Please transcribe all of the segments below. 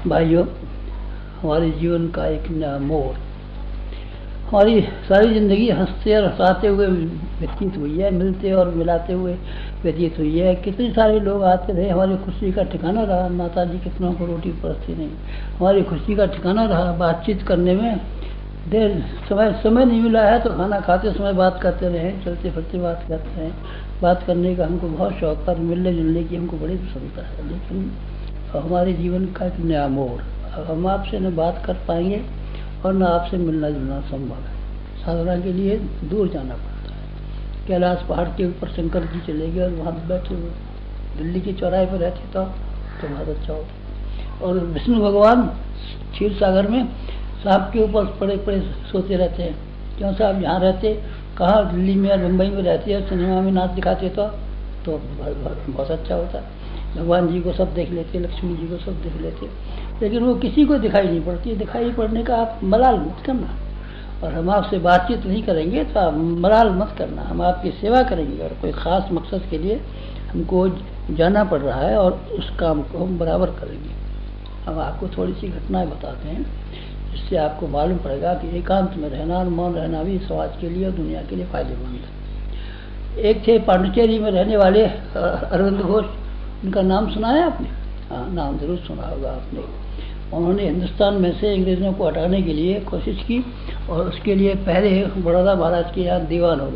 भाइयों, हमारे जीवन का एक नया मोड़, हमारी सारी ज़िंदगी हंसते और हंसाते हुए व्यतीत हुई है, मिलते और मिलाते हुए व्यतीत हुई है। कितने सारे लोग आते रहे, हमारी खुशी का ठिकाना रहा। माता जी कितनों को रोटी परसती नहीं, हमारी खुशी का ठिकाना रहा। बातचीत करने में देर समय नहीं मिला है तो खाना खाते समय बात करते रहे, चलते फिरते बात करते हैं। बात करने का हमको बहुत शौक है, मिलने जुलने की हमको बड़ी पसंद है। लेकिन हमारे जीवन का एक नया मोड़, हम आपसे न बात कर पाएंगे और न आपसे मिलना जुलना संभव है। साधना के लिए दूर जाना पड़ता है। कैलाश पहाड़ के ऊपर शंकर जी चले गए और वहाँ बैठे हुए, दिल्ली के चौराहे पर रहते तो बहुत अच्छा होता। और विष्णु भगवान क्षीर सागर में सांप के ऊपर पड़े पड़े सोते रहते हैं। क्यों साहब यहाँ रहते, कहाँ दिल्ली में या मुंबई में रहते हैं, सिनेमा में नाच दिखाते तो बहुत अच्छा होता। भगवान जी को सब देख लेते, लक्ष्मी जी को सब देख लेते, लेकिन वो किसी को दिखाई नहीं पड़ती। दिखाई पड़ने का आप मलाल मत करना, और हम आपसे बातचीत नहीं करेंगे तो आप मलाल मत करना। हम आपकी सेवा करेंगे और कोई ख़ास मकसद के लिए हमको जाना पड़ रहा है और उस काम को हम बराबर करेंगे। हम आपको थोड़ी सी घटनाएं बताते हैं, जिससे आपको मालूम पड़ेगा कि एकांत में रहना और मौन रहना भी समाज के लिए और दुनिया के लिए फायदेमंद है। एक थे पांडिचेरी में रहने वाले अरविंद घोष, उनका नाम सुना है आपने? हाँ, नाम जरूर सुना होगा आपने। उन्होंने हिंदुस्तान में से अंग्रेज़ों को हटाने के लिए कोशिश की और उसके लिए पहले बड़ौदा महाराज के यहाँ दीवान हो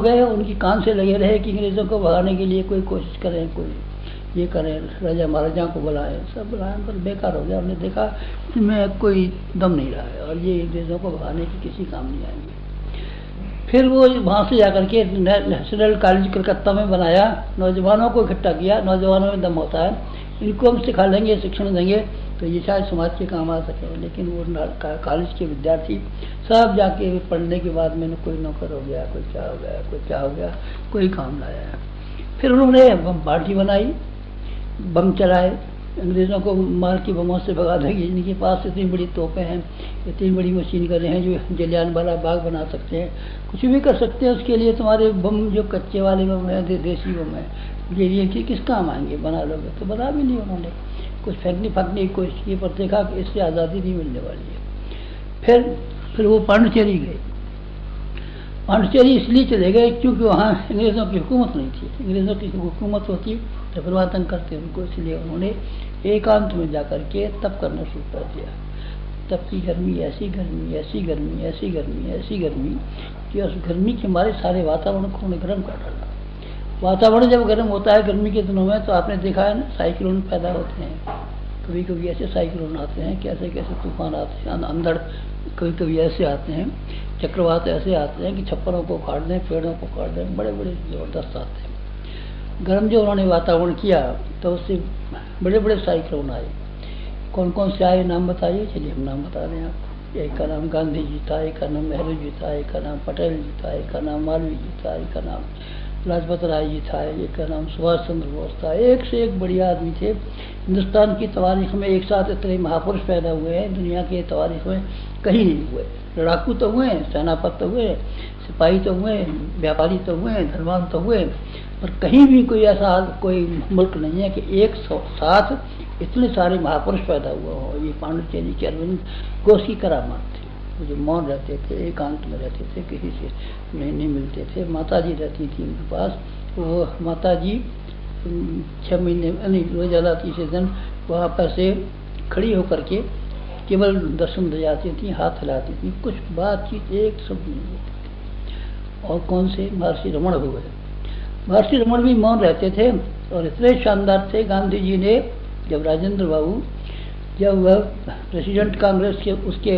गए। उनकी कान से लगे रहे कि अंग्रेज़ों को भगाने के लिए कोई कोशिश करें, कोई ये करें, राजा महाराजा को बुलाएं, सब बुलाएं, पर बेकार हो गया। हमने देखा इसमें कोई दम नहीं रहा है और ये अंग्रेज़ों को भगाने की किसी काम नहीं आएंगे। फिर वो वहाँ से जाकर के नेशनल कॉलेज कलकत्ता में बनाया, नौजवानों को इकट्ठा किया। नौजवानों में दम होता है, इनको हम सिखा लेंगे, शिक्षण देंगे तो ये शायद समाज के काम आ सके। लेकिन वो कॉलेज के विद्यार्थी सब जाके पढ़ने के बाद में कोई नौकर हो गया, कोई क्या हो गया, कोई क्या हो गया, कोई काम ना आया। फिर उन्होंने पार्टी बनाई, बम चलाए, अंग्रेज़ों को मार के बमों से भगा देंगे। इनके पास इतनी बड़ी तोपें हैं, इतनी बड़ी मशीन कर रहे हैं जो जलियांवाला बाग बना सकते हैं, कुछ भी कर सकते हैं। उसके लिए तुम्हारे बम जो कच्चे वाले बम हैं, देसी बम है, ये किस काम आएंगे? बना लोगे तो बना भी नहीं। उन्होंने कुछ फेंकने की कोशिश की, पर देखा कि इससे आज़ादी नहीं मिलने वाली है। फिर वो पांडिचेरी गए। पांडिचेरी इसलिए चले गए क्योंकि वहाँ अंग्रेज़ों की हुकूमत नहीं थी। अंग्रेज़ों की हुकूमत होती तो फिर आतंक करते उनको, इसलिए उन्होंने एकांत में जाकर के तप करना शुरू कर दिया। तब की गर्मी, ऐसी गर्मी कि उस गर्मी के मारे सारे वातावरण को उन्होंने गर्म कर डाला। वातावरण जब गर्म होता है गर्मी के दिनों में तो आपने देखा है ना, साइक्लोन पैदा होते हैं। कभी कभी ऐसे साइक्लोन आते हैं, कैसे कैसे तूफान आते हैं, अंधड़ कभी कभी ऐसे आते हैं, चक्रवात ऐसे आते हैं कि छप्परों को काट दें, पेड़ों को काट दें, बड़े बड़े ज़बरदस्त आते हैं। गर्म जो उन्होंने वातावरण किया तो उससे बड़े बड़े साइक्लोन आए। कौन कौन से आए नाम बताइए? चलिए हम नाम बता दें आपको। एक का नाम गांधी जी था, एक का नाम नेहरू जी था, एक का नाम पटेल जी था, एक का नाम मालवीय जी था, एक का नाम लाजपत राय जी था, एक का नाम सुभाष चंद्र बोस था। एक से एक बढ़िया आदमी थे। हिंदुस्तान की तारीख में एक साथ इतने महापुरुष पैदा हुए हैं, दुनिया के तारीख में कहीं नहीं हुए। लड़ाकू तो हुए, सेनापति तो हुए, सिपाही तो हुए, व्यापारी तो हुए, धनवान तो हुए, पर कहीं भी कोई ऐसा कोई मुल्क नहीं है कि एक साथ इतने सारे महापुरुष पैदा हुआ हो। ये पांडिचेरी के अरविंद घोष की करामात थी। वो जो मौन रहते थे, एकांत में रहते थे, किसी से नहीं मिलते थे। माता जी रहती थी उनके पास। वो माता जी 6 महीने नहीं रोजाना 30 दिन वहाँ पर से खड़ी होकर के केवल दर्शन दे जाती थी, हाथ हिलाती थी, कुछ बातचीत एक शब्द नहीं होती थी। और कौन से? महर्षि रमण हुए। महर्षि रमण भी मौन रहते थे और इतने शानदार थे। गांधी जी ने जब राजेंद्र बाबू जब वह प्रेसिडेंट कांग्रेस के उसके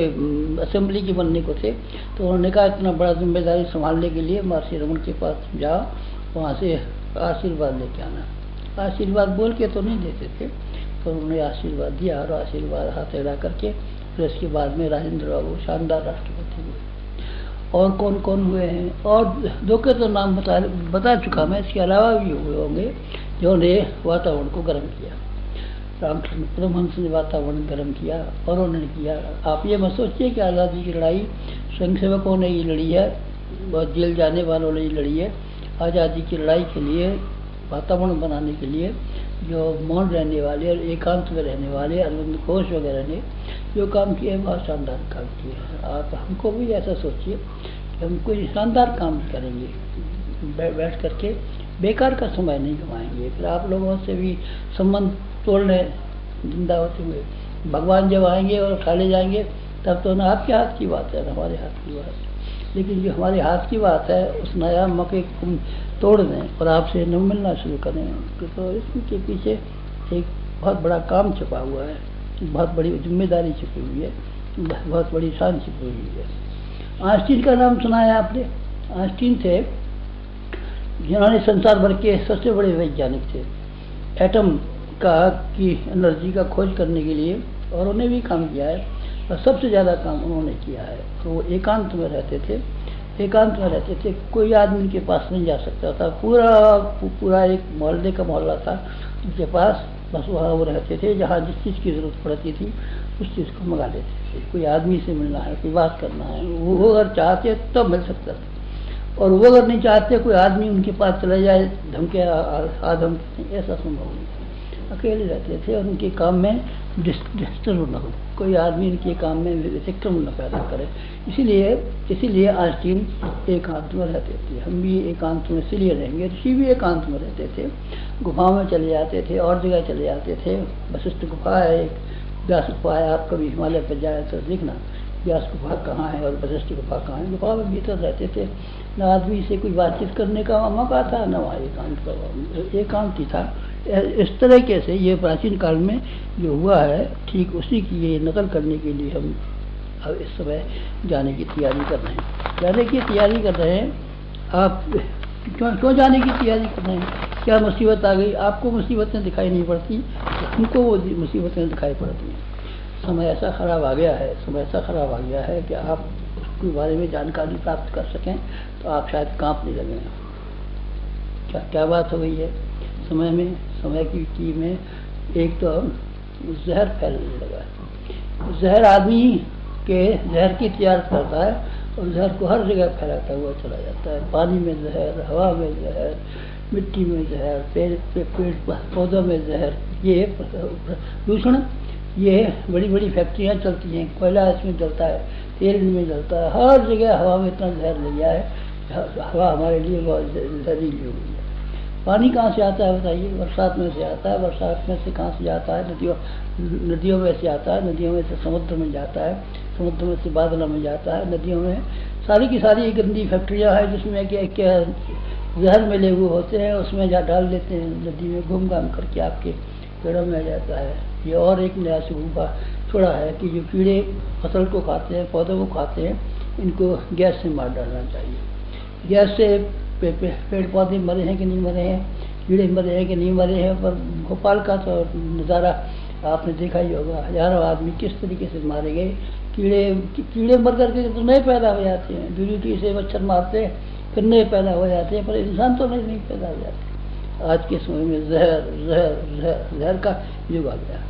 असेंबली के बनने को थे तो उन्होंने कहा इतना बड़ा जिम्मेदारी संभालने के लिए महर्षि रमण के पास जाओ, वहाँ से आशीर्वाद लेके आना। आशीर्वाद बोल के तो नहीं देते थे, तो उन्होंने आशीर्वाद दिया और आशीर्वाद हाथ हिला करके फिर इसके बाद में राजेंद्र बाबू शानदार राष्ट्रपति हुए। और कौन कौन हुए हैं? और दो के तो नाम बता चुका मैं, इसके अलावा भी हुए होंगे जिन्होंने वातावरण को गर्म किया। रामकृष्ण परमहंस ने वातावरण गर्म किया और उन्होंने किया। आप ये मत सोचिए कि आज़ादी की लड़ाई स्वयं सेवकों ने ही लड़ी है, बहुत जेल जाने वालों ने ही लड़ी है। आज़ादी की लड़ाई के लिए, वातावरण बनाने के लिए जो मौन रहने वाले और एकांत में रहने वाले अरविंद घोष वगैरह ने जो काम किए बहुत शानदार काम किए हैं। आप हमको भी ऐसा सोचिए कि हम कोई शानदार काम करेंगे, बैठ करके बेकार का समय नहीं गंवाएंगे। फिर आप लोगों से भी संबंध तोड़ने जिंदा होते हुए भगवान जब आएंगे और खा ले जाएंगे तब तो ना आपके हाथ की बात है ना हमारे हाथ की बात है। लेकिन जो हमारे हाथ की बात है उस नया मौके को तोड़ दें और आपसे न मिलना शुरू करें, तो इसके पीछे एक बहुत बड़ा काम छुपा हुआ है, बहुत बड़ी जिम्मेदारी छुपी हुई है, बहुत बड़ी शान छुपी हुई है। आइंस्टीन का नाम सुना है आपने? आइंस्टीन थे जिन्होंने संसार भर के सबसे बड़े वैज्ञानिक थे, एटम का की एनर्जी का खोज करने के लिए, और उन्हें भी काम किया है और सबसे ज़्यादा काम उन्होंने किया है। तो वो एकांत में रहते थे, एकांत में रहते थे, कोई आदमी के पास नहीं जा सकता था। पूरा एक मोहल्ले का मोहल्ला था उनके पास, बस वहाँ वो रहते थे। जहाँ जिस चीज़ की ज़रूरत पड़ती थी उस चीज़ को मंगा लेते थे। कोई आदमी से मिलना है, कोई बात करना है, वो अगर चाहते तब मिल सकता था, और वो अगर नहीं चाहते कोई आदमी उनके पास चला जाए धमके आधमके, ऐसा संभव नहीं। अकेले रहते थे और उनके काम में डिस्टर्ब न हो, कोई आदमी इनके काम में व्यतिक्रम न पैदा करे। इसीलिए आइंस्टीन एकांत में रहते थे। हम भी एकांत में इसलिए रहेंगे। ऋषि भी एकांत में रहते थे, गुफाओं में चले जाते थे और जगह चले जाते थे। वशिष्ठ गुफा है, एक व्यास गुफा है, आप कभी हिमालय पर जाए तो देखना व्यास गुफा कहाँ है और वशिष्ठ गुफा कहाँ है। गुफा में भीतर रहते थे, न आदमी से कोई बातचीत करने का मौका था, न वहाँ एकांत ही था। इस तरीके से ये प्राचीन काल में जो हुआ है, ठीक उसी की ये नकल करने के लिए हम अब इस समय जाने की तैयारी कर रहे हैं। जाने की तैयारी कर रहे हैं। आप क्यों जाने की तैयारी कर रहे हैं? क्या मुसीबत आ गई? आपको मुसीबतें दिखाई नहीं पड़ती, हमको वो मुसीबतें दिखाई पड़ती हैं। समय ऐसा खराब आ गया है, समय ऐसा खराब आ गया है कि आप उसके बारे में जानकारी प्राप्त कर सकें तो आप शायद कांपने लगें। क्या बात हो गई है समय में, समय की में एक तो जहर फैलने लगा है। जहर आदमी के जहर की तैयार करता है और जहर को हर जगह फैलाता हुआ चला जाता है। पानी में जहर, हवा में जहर, मिट्टी में जहर, पेड़ पौधों में जहर, ये प्रदूषण, ये बड़ी बड़ी फैक्ट्रियाँ चलती हैं, कोयला इसमें जलता है, तेल इनमें जलता है, हर जगह हवा में इतना जहर लग गया है। हवा हमारे लिए बहुत जहरीली हो गई है। पानी कहाँ से आता है बताइए? बरसात में से आता है। बरसात में से कहाँ से आता है? नदियों में से आता है। नदियों में से समुद्र में जाता है। समुद्र में से बादलों में जाता है। नदियों में सारी की सारी गंदी फैक्ट्रियाँ हैं जिसमें क्या जहर मिले हुए होते हैं, उसमें जा डाल देते हैं, नदी में घूम घाम करके आपके पेड़ों में आ जाता है। ये और एक नया सुबह छोड़ा है कि जो कीड़े फसल को खाते हैं, पौधों को खाते हैं, इनको गैस से मार डालना चाहिए। गैस से पेड़ पौधे मरे हैं कि नहीं मरे हैं, कीड़े मरे हैं कि नहीं मरे हैं। पर भोपाल का तो नज़ारा आपने देखा ही होगा, हजारों आदमी किस तरीके से मारे गए। कीड़े मर करके तो नए पैदा हो जाते हैं, DDT से मच्छर मारते हैं फिर नए पैदा हो जाते हैं, पर इंसान तो नहीं पैदा हो जाते। आज के समय में जहर का युग आ गया।